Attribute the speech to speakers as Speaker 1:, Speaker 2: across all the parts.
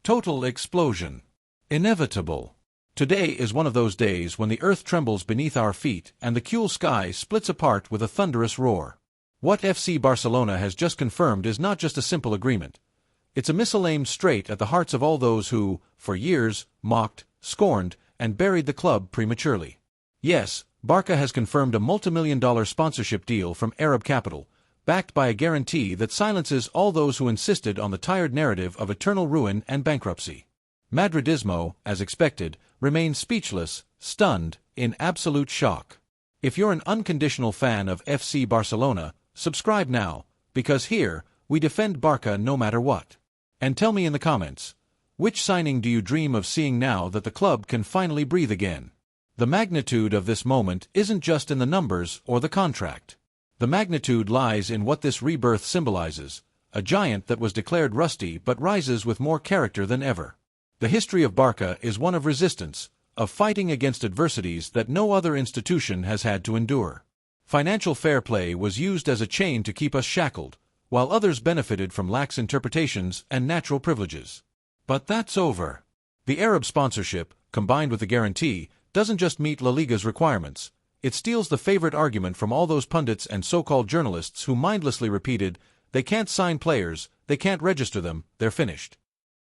Speaker 1: Total explosion. Inevitable. Today is one of those days when the earth trembles beneath our feet and the cool sky splits apart with a thunderous roar. What FC Barcelona has just confirmed is not just a simple agreement. It's a missile aimed straight at the hearts of all those who, for years, mocked, scorned, and buried the club prematurely. Yes, Barca has confirmed a multimillion-dollar sponsorship deal from Arab capital, backed by a guarantee that silences all those who insisted on the tired narrative of eternal ruin and bankruptcy. Madridismo, as expected, remains speechless, stunned, in absolute shock. If you're an unconditional fan of FC Barcelona, subscribe now, because here, we defend Barca no matter what. And tell me in the comments, which signing do you dream of seeing now that the club can finally breathe again? The magnitude of this moment isn't just in the numbers or the contract. The magnitude lies in what this rebirth symbolizes, a giant that was declared rusty but rises with more character than ever. The history of Barca is one of resistance, of fighting against adversities that no other institution has had to endure. Financial fair play was used as a chain to keep us shackled, while others benefited from lax interpretations and natural privileges. But that's over. The Arab sponsorship, combined with the guarantee, doesn't just meet La Liga's requirements. It steals the favorite argument from all those pundits and so-called journalists who mindlessly repeated, they can't sign players, they can't register them, they're finished.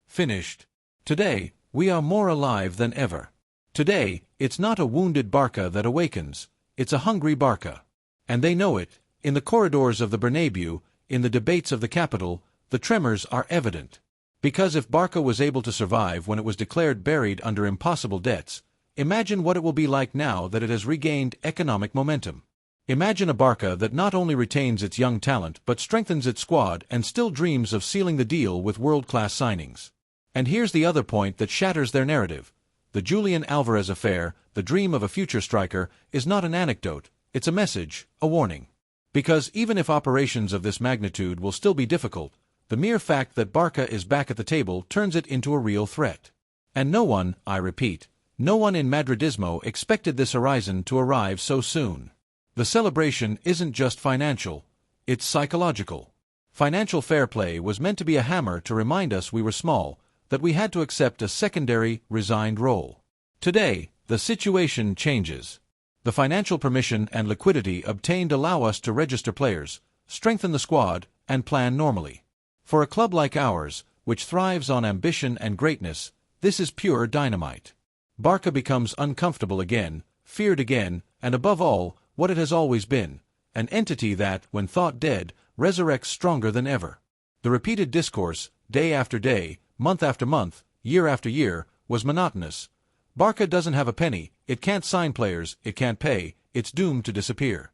Speaker 1: Finished. Today, we are more alive than ever. Today, it's not a wounded Barca that awakens, it's a hungry Barca. And they know it. In the corridors of the Bernabeu, in the debates of the capital, the tremors are evident. Because if Barca was able to survive when it was declared buried under impossible debts, imagine what it will be like now that it has regained economic momentum. Imagine a Barca that not only retains its young talent but strengthens its squad and still dreams of sealing the deal with world-class signings. And here's the other point that shatters their narrative. The Julian Alvarez affair, the dream of a future striker, is not an anecdote, it's a message, a warning. Because even if operations of this magnitude will still be difficult, the mere fact that Barca is back at the table turns it into a real threat. And no one, I repeat, no one in Madridismo expected this horizon to arrive so soon. The celebration isn't just financial, it's psychological. Financial fair play was meant to be a hammer to remind us we were small, that we had to accept a secondary, resigned role. Today, the situation changes. The financial permission and liquidity obtained allow us to register players, strengthen the squad, and plan normally. For a club like ours, which thrives on ambition and greatness, this is pure dynamite. Barca becomes uncomfortable again, feared again, and above all, what it has always been, an entity that, when thought dead, resurrects stronger than ever. The repeated discourse, day after day, month after month, year after year, was monotonous. Barca doesn't have a penny, it can't sign players, it can't pay, it's doomed to disappear.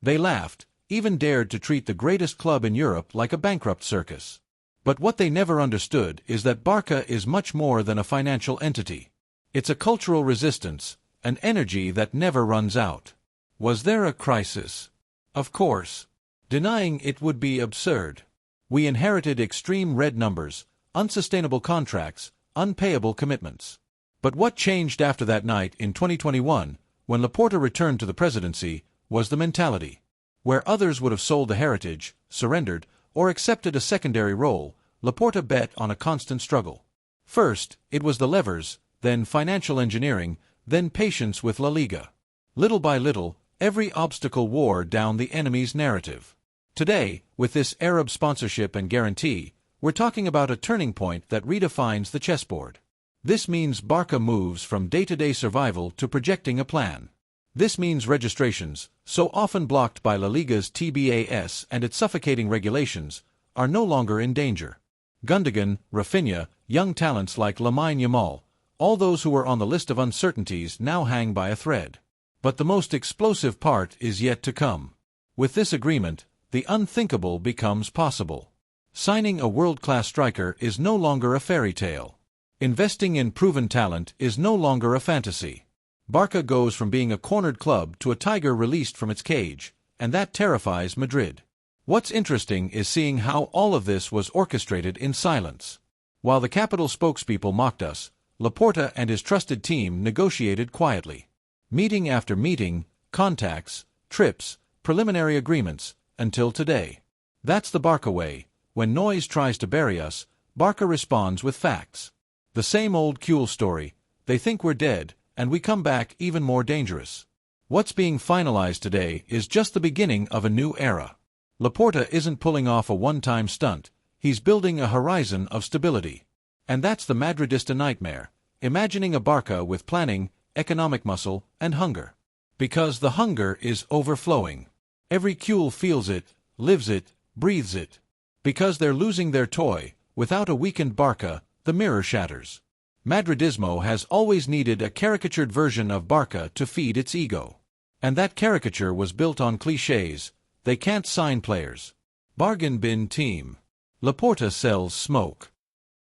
Speaker 1: They laughed, even dared to treat the greatest club in Europe like a bankrupt circus. But what they never understood is that Barca is much more than a financial entity. It's a cultural resistance, an energy that never runs out. Was there a crisis? Of course. Denying it would be absurd. We inherited extreme red numbers, unsustainable contracts, unpayable commitments. But what changed after that night in 2021, when Laporta returned to the presidency, was the mentality. Where others would have sold the heritage, surrendered, or accepted a secondary role, Laporta bet on a constant struggle. First, it was the levers, then financial engineering, then patience with La Liga. Little by little, every obstacle wore down the enemy's narrative. Today, with this Arab sponsorship and guarantee, we're talking about a turning point that redefines the chessboard. This means Barca moves from day-to-day survival to projecting a plan. This means registrations, so often blocked by La Liga's TBAS and its suffocating regulations, are no longer in danger. Gundogan, Rafinha, young talents like LAMINE YAMAL, all those who were on the list of uncertainties now hang by a thread. But the most explosive part is yet to come. With this agreement, the unthinkable becomes possible. Signing a world-class striker is no longer a fairy tale. Investing in proven talent is no longer a fantasy. Barca goes from being a cornered club to a tiger released from its cage, and that terrifies Madrid. What's interesting is seeing how all of this was orchestrated in silence. While the capital spokespeople mocked us, Laporta and his trusted team negotiated quietly. Meeting after meeting, contacts, trips, preliminary agreements, until today. That's the Barca way. When noise tries to bury us, Barca responds with facts. The same old Kuhl story, they think we're dead, and we come back even more dangerous. What's being finalized today is just the beginning of a new era. Laporta isn't pulling off a one-time stunt, he's building a horizon of stability. And that's the Madridista nightmare, imagining a Barca with planning, economic muscle, and hunger. Because the hunger is overflowing. Every Kuhl feels it, lives it, breathes it. Because they're losing their toy, without a weakened Barca, the mirror shatters. Madridismo has always needed a caricatured version of Barca to feed its ego. And that caricature was built on clichés. They can't sign players. Bargain bin team. Laporta sells smoke.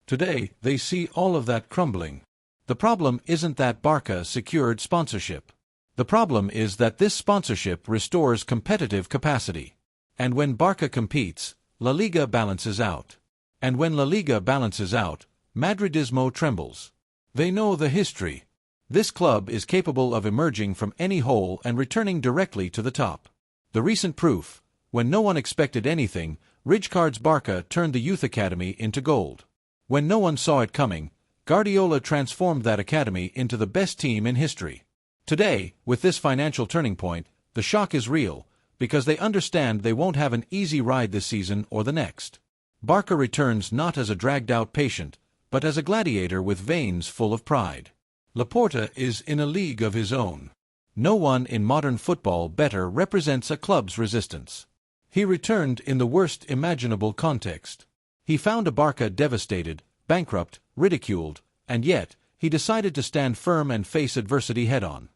Speaker 1: Today, they see all of that crumbling. The problem isn't that Barca secured sponsorship. The problem is that this sponsorship restores competitive capacity. And when Barca competes, La Liga balances out. And when La Liga balances out, Madridismo trembles. They know the history. This club is capable of emerging from any hole and returning directly to the top. The recent proof, when no one expected anything, Rijkaard's Barca turned the youth academy into gold. When no one saw it coming, Guardiola transformed that academy into the best team in history. Today, with this financial turning point, the shock is real, because they understand they won't have an easy ride this season or the next. Barca returns not as a dragged-out patient, but as a gladiator with veins full of pride. Laporta is in a league of his own. No one in modern football better represents a club's resistance. He returned in the worst imaginable context. He found a Barca devastated, bankrupt, ridiculed, and yet, he decided to stand firm and face adversity head-on.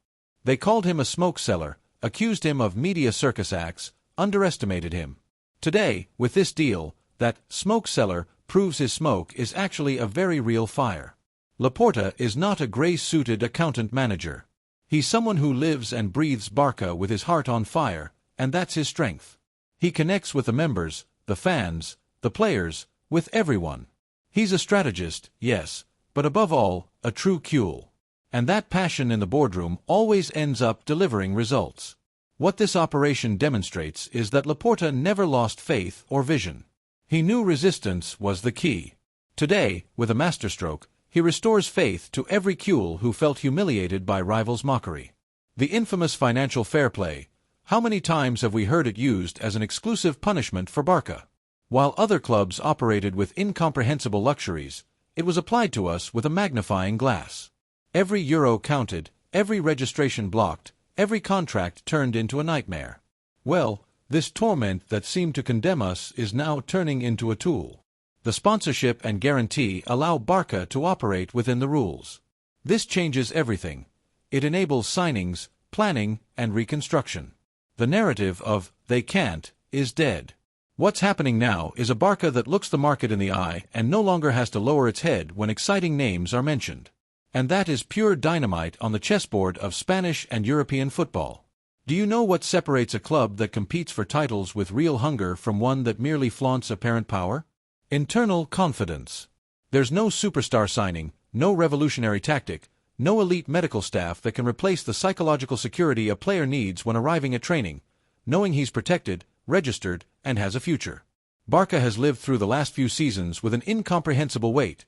Speaker 1: They called him a smoke seller, accused him of media circus acts, underestimated him. Today, with this deal, that smoke seller proves his smoke is actually a very real fire. Laporta is not a gray-suited accountant-manager. He's someone who lives and breathes Barca with his heart on fire, and that's his strength. He connects with the members, the fans, the players, with everyone. He's a strategist, yes, but above all, a true Kuhl. And that passion in the boardroom always ends up delivering results. What this operation demonstrates is that Laporta never lost faith or vision. He knew resistance was the key. Today, with a masterstroke, he restores faith to every Kuhl who felt humiliated by rivals' mockery. The infamous financial fair play. How many times have we heard it used as an exclusive punishment for Barca? While other clubs operated with incomprehensible luxuries, it was applied to us with a magnifying glass. Every euro counted, every registration blocked, every contract turned into a nightmare. Well, this torment that seemed to condemn us is now turning into a tool. The sponsorship and guarantee allow Barca to operate within the rules. This changes everything. It enables signings, planning, and reconstruction. The narrative of "they can't" is dead. What's happening now is a Barca that looks the market in the eye and no longer has to lower its head when exciting names are mentioned. And that is pure dynamite on the chessboard of Spanish and European football. Do you know what separates a club that competes for titles with real hunger from one that merely flaunts apparent power? Internal confidence. There's no superstar signing, no revolutionary tactic, no elite medical staff that can replace the psychological security a player needs when arriving at training, knowing he's protected, registered, and has a future. Barca has lived through the last few seasons with an incomprehensible weight.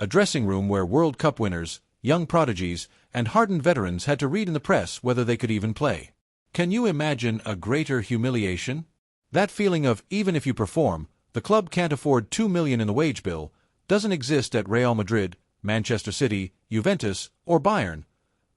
Speaker 1: A dressing room where World Cup winners, young prodigies, and hardened veterans had to read in the press whether they could even play. Can you imagine a greater humiliation? That feeling of, even if you perform, the club can't afford $2 million in the wage bill, doesn't exist at Real Madrid, Manchester City, Juventus, or Bayern,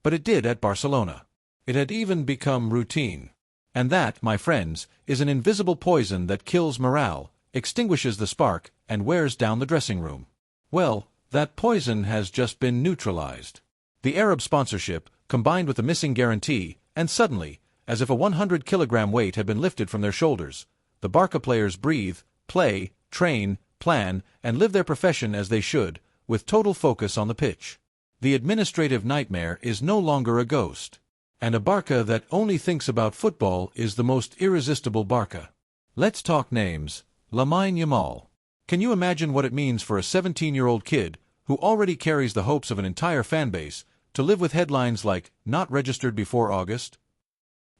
Speaker 1: but it did at Barcelona. It had even become routine. And that, my friends, is an invisible poison that kills morale, extinguishes the spark, and wears down the dressing room. Well, that poison has just been neutralized. The Arab sponsorship, combined with the missing guarantee, and suddenly, as if a 100-kilogram weight had been lifted from their shoulders, the Barca players breathe, play, train, plan, and live their profession as they should, with total focus on the pitch. The administrative nightmare is no longer a ghost. And a Barca that only thinks about football is the most irresistible Barca. Let's talk names. LAMINE YAMAL. Can you imagine what it means for a 17-year-old kid, who already carries the hopes of an entire fanbase, to live with headlines like, "Not registered before August"?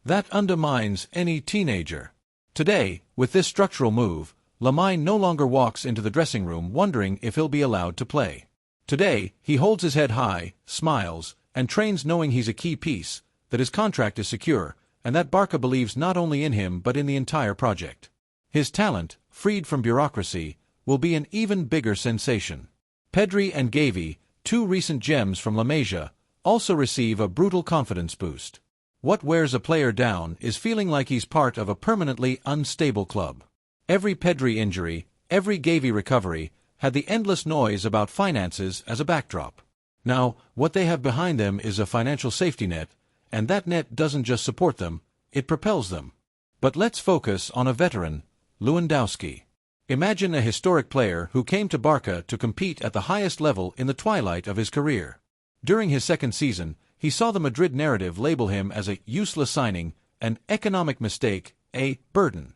Speaker 1: That undermines any teenager. Today, with this structural move, LAMINE no longer walks into the dressing room wondering if he'll be allowed to play. Today, he holds his head high, smiles, and trains knowing he's a key piece, that his contract is secure, and that Barça believes not only in him but in the entire project. His talent, freed from bureaucracy, will be an even bigger sensation. PEDRI and GAVI, two recent gems from La Masia, also receive a brutal confidence boost. What wears a player down is feeling like he's part of a permanently unstable club. Every PEDRI injury, every GAVI recovery, had the endless noise about finances as a backdrop. Now, what they have behind them is a financial safety net, and that net doesn't just support them, it propels them. But let's focus on a veteran, Lewandowski. Imagine a historic player who came to Barça to compete at the highest level in the twilight of his career. During his second season, he saw the Madrid narrative label him as a useless signing, an economic mistake, a burden.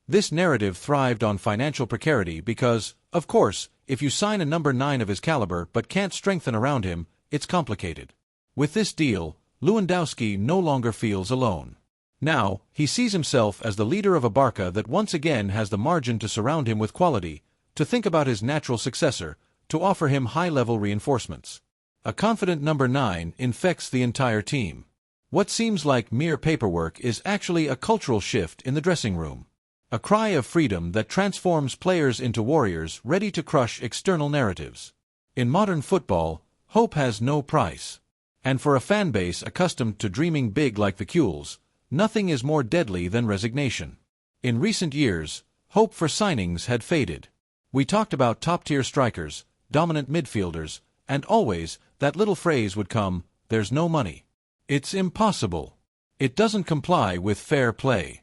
Speaker 1: This narrative thrived on financial precarity because, of course, if you sign a number 9 of his caliber but can't strengthen around him, it's complicated. With this deal, Lewandowski no longer feels alone. Now, he sees himself as the leader of a Barça that once again has the margin to surround him with quality, to think about his natural successor, to offer him high-level reinforcements. A confident number 9 infects the entire team. What seems like mere paperwork is actually a cultural shift in the dressing room. A cry of freedom that transforms players into warriors ready to crush external narratives. In modern football, hope has no price. And for a fan base accustomed to dreaming big like the Cules, nothing is more deadly than resignation. In recent years, hope for signings had faded. We talked about top-tier strikers, dominant midfielders, and always, that little phrase would come, "There's no money. It's impossible. It doesn't comply with fair play."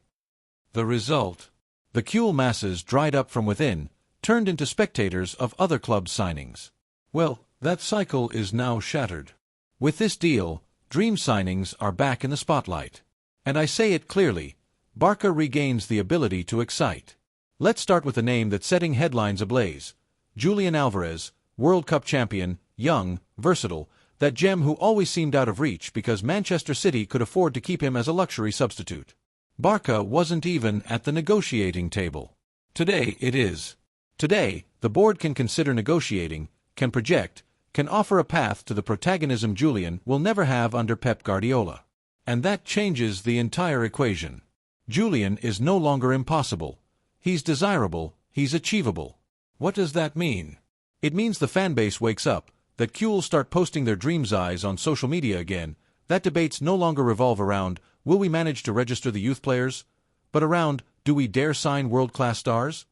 Speaker 1: The result? The Cule masses dried up from within, turned into spectators of other clubs' signings. Well, that cycle is now shattered. With this deal, dream signings are back in the spotlight. And I say it clearly, Barça regains the ability to excite. Let's start with a name that's setting headlines ablaze. Julian Alvarez, World Cup champion, young, versatile, that gem who always seemed out of reach because Manchester City could afford to keep him as a luxury substitute. Barça wasn't even at the negotiating table. Today it is. Today, the board can consider negotiating, can project, can offer a path to the protagonism Julian will never have under Pep Guardiola. And that changes the entire equation. Julian is no longer impossible. He's desirable, he's achievable. What does that mean? It means the fanbase wakes up, that Cules start posting their dreams eyes on social media again, that debates no longer revolve around, will we manage to register the youth players? But around, do we dare sign world-class stars?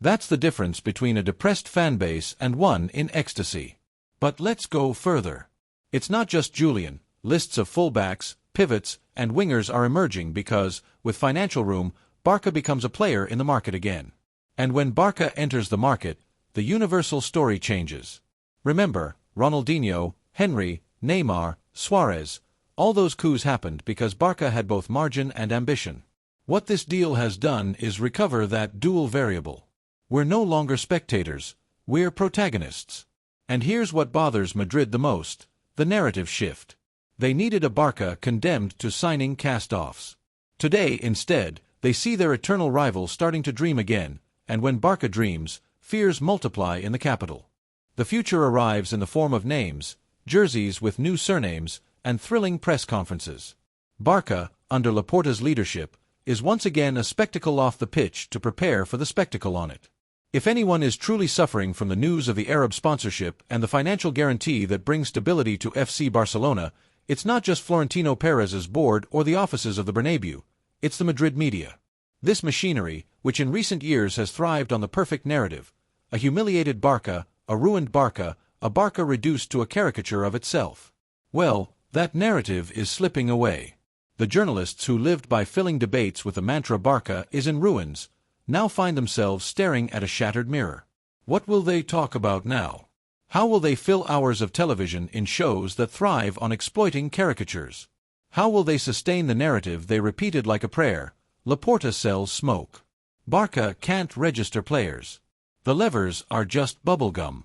Speaker 1: That's the difference between a depressed fanbase and one in ecstasy. But let's go further. It's not just Julian. Lists of fullbacks, pivots, and wingers are emerging because, with financial room, Barça becomes a player in the market again. And when Barça enters the market, the universal story changes. Remember, Ronaldinho, Henry, Neymar, Suarez, all those coups happened because Barça had both margin and ambition. What this deal has done is recover that dual variable. We're no longer spectators, we're protagonists. And here's what bothers Madrid the most, the narrative shift. They needed a Barça condemned to signing cast-offs. Today, instead, they see their eternal rival starting to dream again, and when Barça dreams, fears multiply in the capital. The future arrives in the form of names, jerseys with new surnames, and thrilling press conferences. Barça, under Laporta's leadership, is once again a spectacle off the pitch to prepare for the spectacle on it. If anyone is truly suffering from the news of the Arab sponsorship and the financial guarantee that brings stability to FC Barcelona, it's not just Florentino Perez's board or the offices of the Bernabeu, it's the Madrid media. This machinery, which in recent years has thrived on the perfect narrative, a humiliated Barça, a ruined Barça, a Barça reduced to a caricature of itself. Well, that narrative is slipping away. The journalists who lived by filling debates with the mantra Barça is in ruins, now find themselves staring at a shattered mirror. What will they talk about now? How will they fill hours of television in shows that thrive on exploiting caricatures? How will they sustain the narrative they repeated like a prayer? Laporta sells smoke. Barça can't register players. The levers are just bubblegum.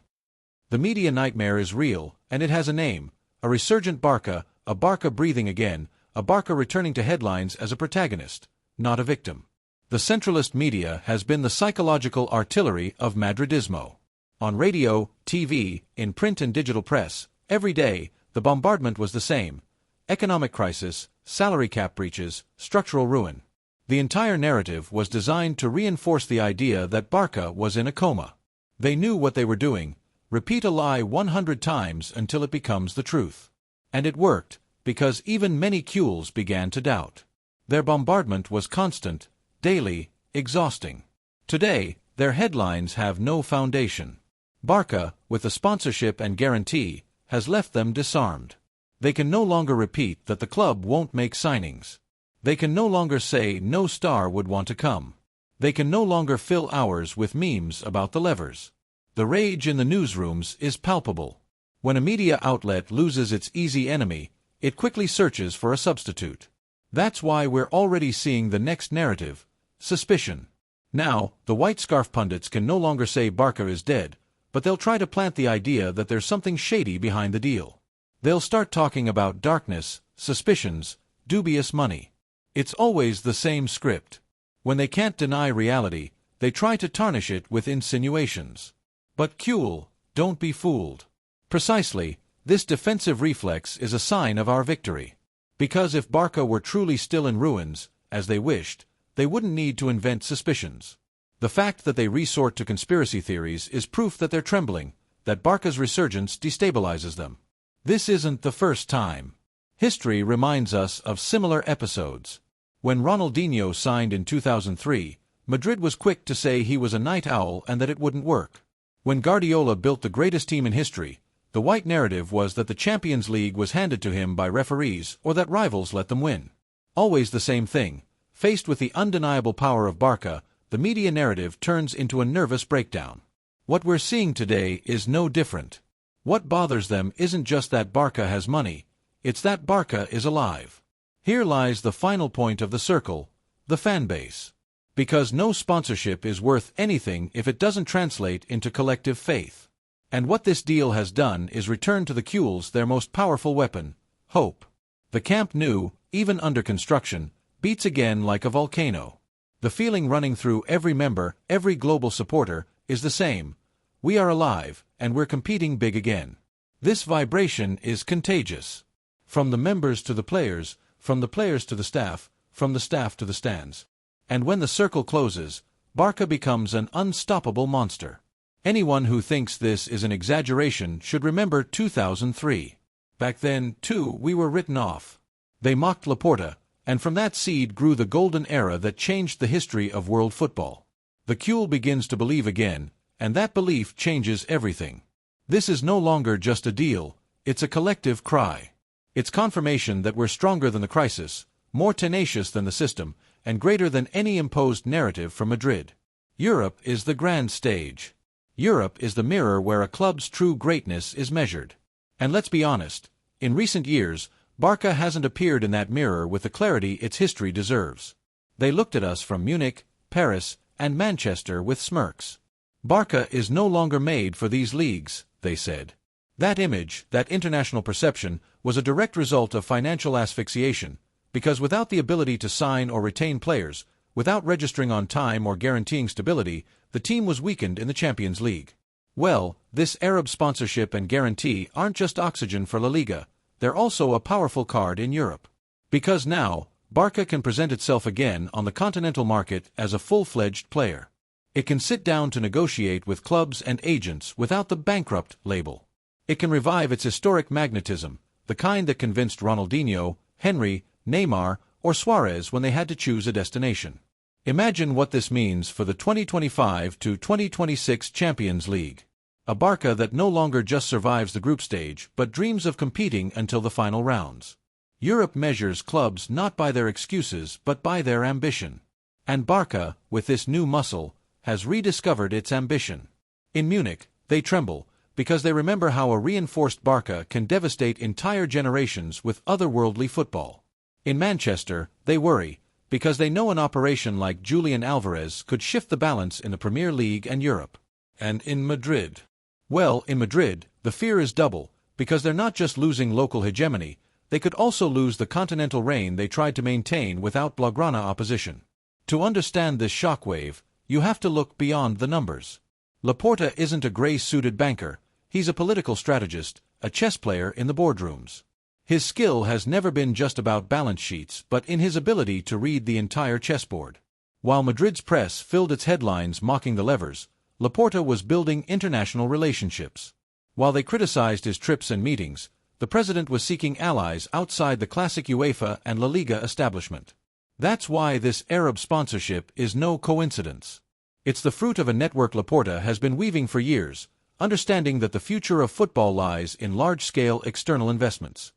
Speaker 1: The media nightmare is real, and it has a name. A resurgent Barça, a Barça breathing again, a Barça returning to headlines as a protagonist, not a victim. The centralist media has been the psychological artillery of Madridismo. On radio, TV, in print and digital press, every day, the bombardment was the same: economic crisis, salary cap breaches, structural ruin. The entire narrative was designed to reinforce the idea that Barça was in a coma. They knew what they were doing: repeat a lie 100 times until it becomes the truth. And it worked, because even many Cules began to doubt. Their bombardment was constant, daily, exhausting. Today, their headlines have no foundation. Barça, with the sponsorship and guarantee, has left them disarmed. They can no longer repeat that the club won't make signings. They can no longer say no star would want to come. They can no longer fill hours with memes about the levers. The rage in the newsrooms is palpable. When a media outlet loses its easy enemy, it quickly searches for a substitute. That's why we're already seeing the next narrative: suspicion. Now, the white scarf pundits can no longer say Barça is dead, but they'll try to plant the idea that there's something shady behind the deal. They'll start talking about darkness, suspicions, dubious money. It's always the same script. When they can't deny reality, they try to tarnish it with insinuations. But Cule, don't be fooled. Precisely, this defensive reflex is a sign of our victory. Because if Barça were truly still in ruins, as they wished, they wouldn't need to invent suspicions. The fact that they resort to conspiracy theories is proof that they're trembling, that Barca's resurgence destabilizes them. This isn't the first time. History reminds us of similar episodes. When Ronaldinho signed in 2003, Madrid was quick to say he was a night owl and that it wouldn't work. When Guardiola built the greatest team in history, the white narrative was that the Champions League was handed to him by referees or that rivals let them win. Always the same thing. Faced with the undeniable power of Barça, the media narrative turns into a nervous breakdown. What we're seeing today is no different. What bothers them isn't just that Barça has money, it's that Barça is alive. Here lies the final point of the circle: the fan base. Because no sponsorship is worth anything if it doesn't translate into collective faith. And what this deal has done is return to the Cules their most powerful weapon: hope. The Camp Nou, even under construction, beats again like a volcano. The feeling running through every member, every global supporter, is the same: we are alive, and we're competing big again. This vibration is contagious. From the members to the players, from the players to the staff, from the staff to the stands. And when the circle closes, Barça becomes an unstoppable monster. Anyone who thinks this is an exaggeration should remember 2003. Back then, too, we were written off. They mocked Laporta, and from that seed grew the golden era that changed the history of world football. The Cule begins to believe again, and that belief changes everything. This is no longer just a deal, it's a collective cry. It's confirmation that we're stronger than the crisis, more tenacious than the system, and greater than any imposed narrative from Madrid. Europe is the grand stage. Europe is the mirror where a club's true greatness is measured. And let's be honest, in recent years, Barça hasn't appeared in that mirror with the clarity its history deserves. They looked at us from Munich, Paris, and Manchester with smirks. Barça is no longer made for these leagues, they said. That image, that international perception, was a direct result of financial asphyxiation, because without the ability to sign or retain players, without registering on time or guaranteeing stability, the team was weakened in the Champions League. Well, this Arab sponsorship and guarantee aren't just oxygen for La Liga, they're also a powerful card in Europe. Because now, Barça can present itself again on the continental market as a full-fledged player. It can sit down to negotiate with clubs and agents without the bankrupt label. It can revive its historic magnetism, the kind that convinced Ronaldinho, Henry, Neymar, or Suarez when they had to choose a destination. Imagine what this means for the 2025 to 2026 Champions League. A Barça that no longer just survives the group stage but dreams of competing until the final rounds. Europe measures clubs not by their excuses but by their ambition. And Barça, with this new muscle, has rediscovered its ambition. In Munich, they tremble, because they remember how a reinforced Barça can devastate entire generations with otherworldly football. In Manchester, they worry, because they know an operation like Julian Alvarez could shift the balance in the Premier League and Europe. And in Madrid? Well, in Madrid, the fear is double, because they're not just losing local hegemony, they could also lose the continental reign they tried to maintain without Blaugrana opposition. To understand this shockwave, you have to look beyond the numbers. Laporta isn't a gray-suited banker, he's a political strategist, a chess player in the boardrooms. His skill has never been just about balance sheets but in his ability to read the entire chessboard. While Madrid's press filled its headlines mocking the levers, Laporta was building international relationships. While they criticized his trips and meetings, the president was seeking allies outside the classic UEFA and La Liga establishment. That's why this Arab sponsorship is no coincidence. It's the fruit of a network Laporta has been weaving for years, understanding that the future of football lies in large-scale external investments.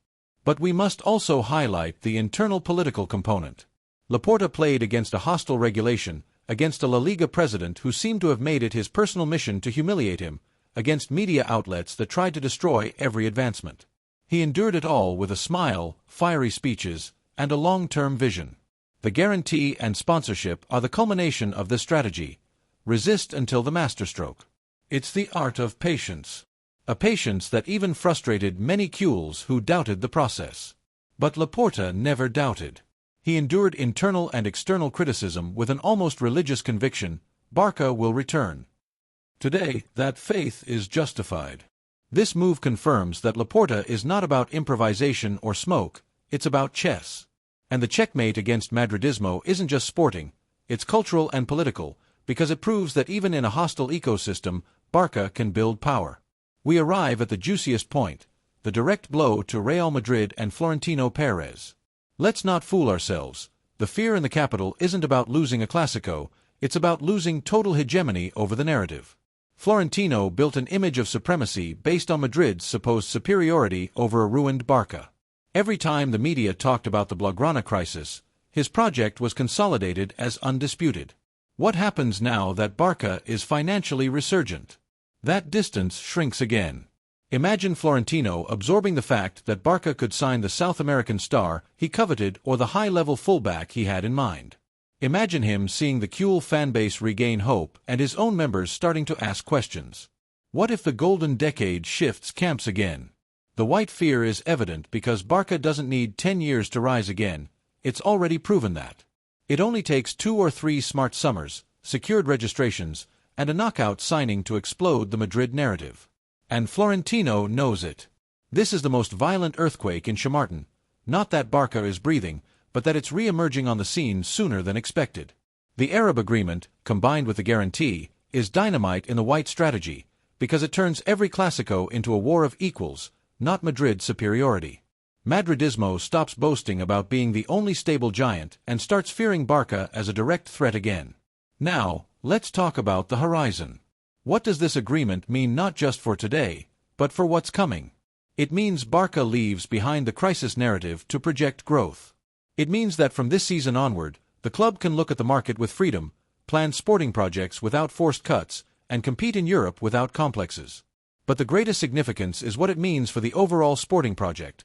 Speaker 1: But we must also highlight the internal political component. Laporta played against a hostile regulation, against a La Liga president who seemed to have made it his personal mission to humiliate him, against media outlets that tried to destroy every advancement. He endured it all with a smile, fiery speeches, and a long-term vision. The guarantee and sponsorship are the culmination of this strategy. Resist until the masterstroke. It's the art of patience. A patience that even frustrated many cules who doubted the process. But Laporta never doubted. He endured internal and external criticism with an almost religious conviction: Barça will return. Today, that faith is justified. This move confirms that Laporta is not about improvisation or smoke, it's about chess. And the checkmate against Madridismo isn't just sporting, it's cultural and political, because it proves that even in a hostile ecosystem, Barça can build power. We arrive at the juiciest point, the direct blow to Real Madrid and Florentino Perez. Let's not fool ourselves. The fear in the capital isn't about losing a Clásico, it's about losing total hegemony over the narrative. Florentino built an image of supremacy based on Madrid's supposed superiority over a ruined Barça. Every time the media talked about the Blaugrana crisis, his project was consolidated as undisputed. What happens now that Barça is financially resurgent? That distance shrinks again. Imagine Florentino absorbing the fact that Barça could sign the South American star he coveted or the high-level fullback he had in mind. Imagine him seeing the Cule fanbase regain hope and his own members starting to ask questions. What if the golden decade shifts camps again? The white fear is evident because Barça doesn't need 10 years to rise again, it's already proven that. It only takes 2 or 3 smart summers, secured registrations, and a knockout signing to explode the Madrid narrative. And Florentino knows it. This is the most violent earthquake in Shattering. Not that Barça is breathing, but that it's re-emerging on the scene sooner than expected. The Arab agreement, combined with the guarantee, is dynamite in the white strategy, because it turns every Clásico into a war of equals, not Madrid's superiority. Madridismo stops boasting about being the only stable giant and starts fearing Barça as a direct threat again. Now, let's talk about the horizon. What does this agreement mean not just for today, but for what's coming? It means Barça leaves behind the crisis narrative to project growth. It means that from this season onward, the club can look at the market with freedom, plan sporting projects without forced cuts, and compete in Europe without complexes. But the greatest significance is what it means for the overall sporting project.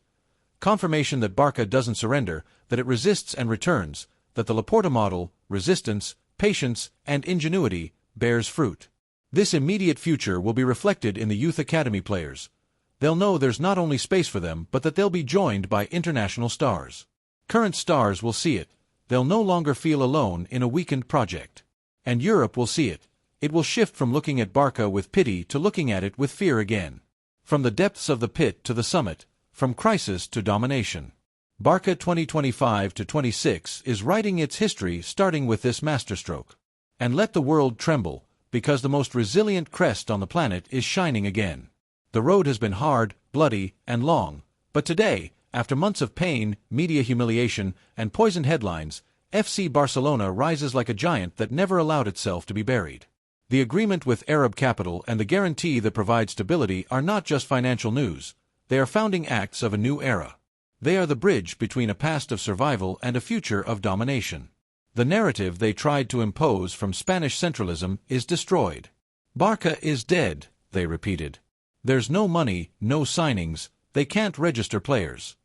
Speaker 1: Confirmation that Barça doesn't surrender, that it resists and returns, that the Laporta model, resistance, patience, and ingenuity, bears fruit. This immediate future will be reflected in the youth academy players. They'll know there's not only space for them but that they'll be joined by international stars. Current stars will see it. They'll no longer feel alone in a weakened project. And Europe will see it. It will shift from looking at Barça with pity to looking at it with fear again. From the depths of the pit to the summit, from crisis to domination. Barça 2025-26 is writing its history starting with this masterstroke. And let the world tremble, because the most resilient crest on the planet is shining again. The road has been hard, bloody, and long, but today, after months of pain, media humiliation, and poisoned headlines, FC Barcelona rises like a giant that never allowed itself to be buried. The agreement with Arab capital and the guarantee that provides stability are not just financial news, they are founding acts of a new era. They are the bridge between a past of survival and a future of domination. The narrative they tried to impose from Spanish centralism is destroyed. Barça is dead, they repeated. There's no money, no signings, they can't register players.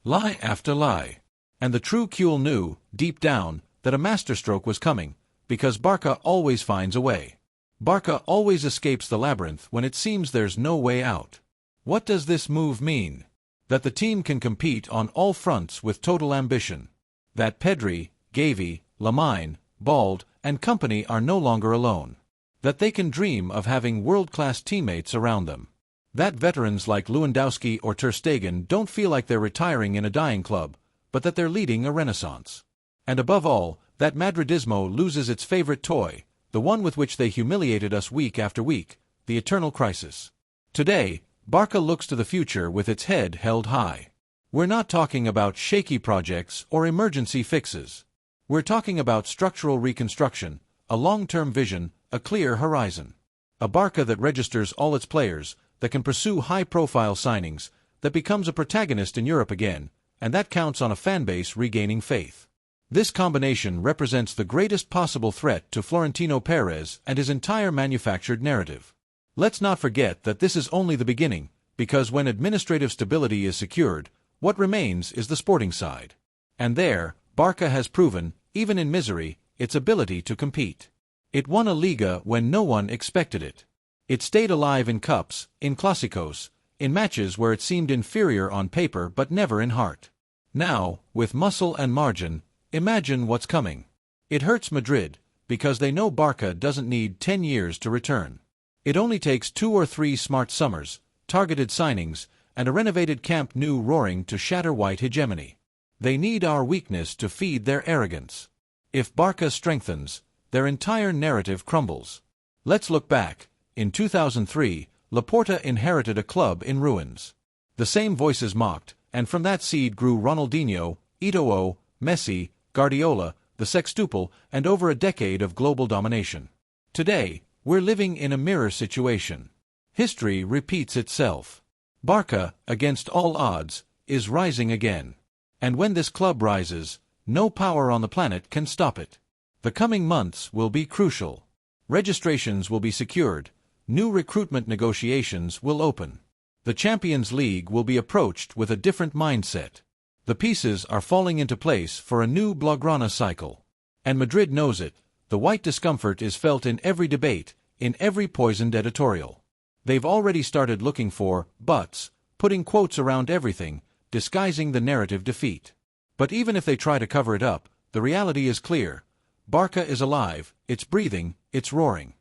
Speaker 1: Lie after lie. And the true Cule knew, deep down, that a masterstroke was coming, because Barça always finds a way. Barça always escapes the labyrinth when it seems there's no way out. What does this move mean? That the team can compete on all fronts with total ambition. That PEDRI, GAVI, LAMINE, Bald, and company are no longer alone. That they can dream of having world-class teammates around them. That veterans like Lewandowski or Ter Stegen don't feel like they're retiring in a dying club, but that they're leading a renaissance. And above all, that Madridismo loses its favorite toy, the one with which they humiliated us week after week, the eternal crisis. Today, Barça looks to the future with its head held high. We're not talking about shaky projects or emergency fixes. We're talking about structural reconstruction, a long-term vision, a clear horizon. A Barça that registers all its players, that can pursue high-profile signings, that becomes a protagonist in Europe again, and that counts on a fanbase regaining faith. This combination represents the greatest possible threat to Florentino Perez and his entire manufactured narrative. Let's not forget that this is only the beginning, because when administrative stability is secured, what remains is the sporting side. And there, Barça has proven, even in misery, its ability to compete. It won a Liga when no one expected it. It stayed alive in cups, in clásicos, in matches where it seemed inferior on paper but never in heart. Now, with muscle and margin, imagine what's coming. It hurts Madrid, because they know Barça doesn't need 10 years to return. It only takes 2 or 3 smart summers, targeted signings, and a renovated Camp Nou roaring to shatter white hegemony. They need our weakness to feed their arrogance. If Barça strengthens, their entire narrative crumbles. Let's look back. In 2003, Laporta inherited a club in ruins. The same voices mocked, and from that seed grew Ronaldinho, Eto'o, Messi, Guardiola, the sextuple, and over a decade of global domination. Today, we're living in a mirror situation. History repeats itself. Barça, against all odds, is rising again. And when this club rises, no power on the planet can stop it. The coming months will be crucial. Registrations will be secured. New recruitment negotiations will open. The Champions League will be approached with a different mindset. The pieces are falling into place for a new Blaugrana cycle. And Madrid knows it. The white discomfort is felt in every debate, in every poisoned editorial. They've already started looking for buts, putting quotes around everything, disguising the narrative defeat. But even if they try to cover it up, the reality is clear. Barça is alive, it's breathing, it's roaring.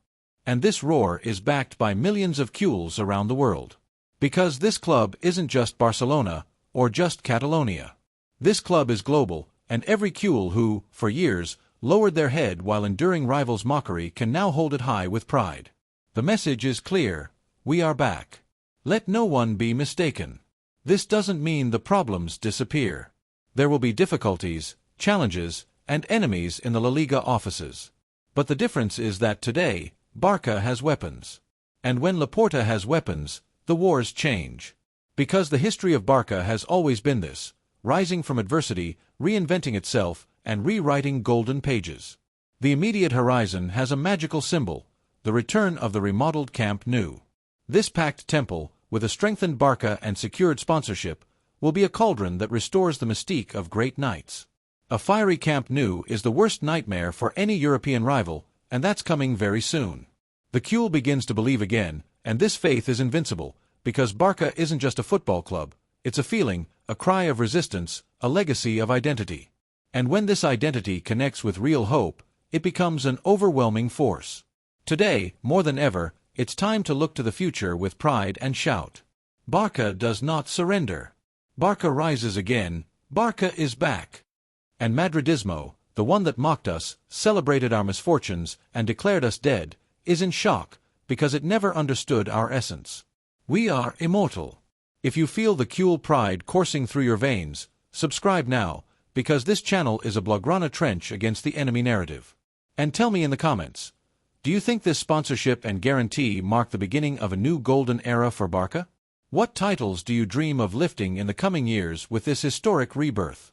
Speaker 1: And this roar is backed by millions of cules around the world. Because this club isn't just Barcelona, or just Catalonia. This club is global, and every cule who, for years, lowered their head while enduring rivals' mockery can now hold it high with pride. The message is clear. We are back. Let no one be mistaken. This doesn't mean the problems disappear. There will be difficulties, challenges, and enemies in the La Liga offices. But the difference is that today, Barça has weapons. And when Laporta has weapons, the wars change. Because the history of Barça has always been this, rising from adversity, reinventing itself, and rewriting golden pages. The immediate horizon has a magical symbol, the return of the remodeled Camp Nou. This packed temple, with a strengthened Barça and secured sponsorship, will be a cauldron that restores the mystique of great nights. A fiery Camp Nou is the worst nightmare for any European rival, and that's coming very soon. The cule begins to believe again, and this faith is invincible, because Barça isn't just a football club, it's a feeling, a cry of resistance, a legacy of identity. And when this identity connects with real hope, it becomes an overwhelming force. Today, more than ever, it's time to look to the future with pride and shout. Barça does not surrender. Barça rises again. Barça is back. And Madridismo, the one that mocked us, celebrated our misfortunes, and declared us dead, is in shock, because it never understood our essence. We are immortal. If you feel the cule pride coursing through your veins, subscribe now, because this channel is a Blaugrana trench against the enemy narrative. And tell me in the comments, do you think this sponsorship and guarantee mark the beginning of a new golden era for Barça? What titles do you dream of lifting in the coming years with this historic rebirth?